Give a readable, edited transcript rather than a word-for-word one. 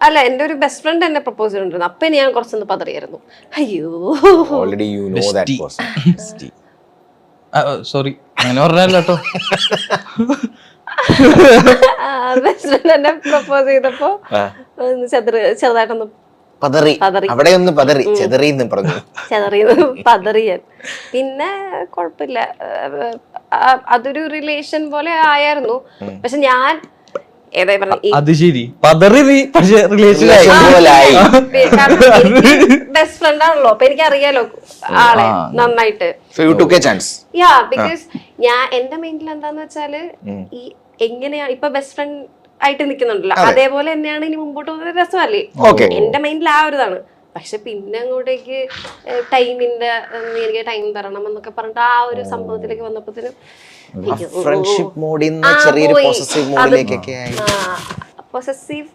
അല്ല എന്റെ ഒരു ബെസ്റ്റ് ഫ്രണ്ട് എന്നെ പ്രപ്പോസ് ചെയ്തിട്ടുണ്ടായിരുന്നു. അപ്പൊ ഞാൻ കുറച്ചൊന്ന് പതറിയായിരുന്നു. അയ്യോ already you know that person. Sorry അങ്ങനെ പറഞ്ഞല്ലോ കേട്ടോ. ബെസ്റ്റ് ഫ്രണ്ട് എന്നെ പ്രപ്പോസ് ചെയ്തപ്പോ ഒന്ന് ചെറുതായിട്ടൊന്ന് പതറി, അവിടെ ഒന്ന് പതറി, ചെതറിന്ന് പറഞ്ഞു. പതറിയാൻ. പിന്നെ കുഴപ്പമില്ല, അതൊരു റിലേഷൻ പോലെ ആയിരുന്നു. പക്ഷെ ഞാൻ അത് ശരി പതറി നീ, പക്ഷെ റിലേഷനായി. ബെസ്റ്റ് ഫ്രണ്ട് ആണല്ലോ, അപ്പൊ എനിക്ക് അറിയാലോ ആളെ നന്നായിട്ട്. യാ, ബിക്കോസ് ഞാൻ എന്റെ മൈൻഡിൽ എന്താന്ന് വെച്ചാല് ഈ എങ്ങനെയാണ് ഇപ്പൊ ബെസ്റ്റ് ഫ്രണ്ട് ആയിട്ട് നിൽക്കുന്നുണ്ടല്ലോ, അതേപോലെ തന്നെയാണ് ഇനി മുമ്പോട്ട് പോകുന്ന രസമല്ലേ. എന്റെ മൈൻഡിൽ ആ ഒരു ഇതാണ്. പക്ഷെ പിന്നെ അങ്ങോട്ടേക്ക് ടൈമിന്റെ എനിക്ക് ടൈം തരണം എന്നൊക്കെ പറഞ്ഞിട്ട് ആ ഒരു സംഭവത്തിലേക്ക് വന്നപ്പോഴത്തേനും ഫ്രണ്ട്ഷിപ്പ് മോഡിൽ നിന്ന് ചെറിയൊരു പോസസീവ് മോഡിലേക്കൊക്കെ ആയി. പൊസസീവ്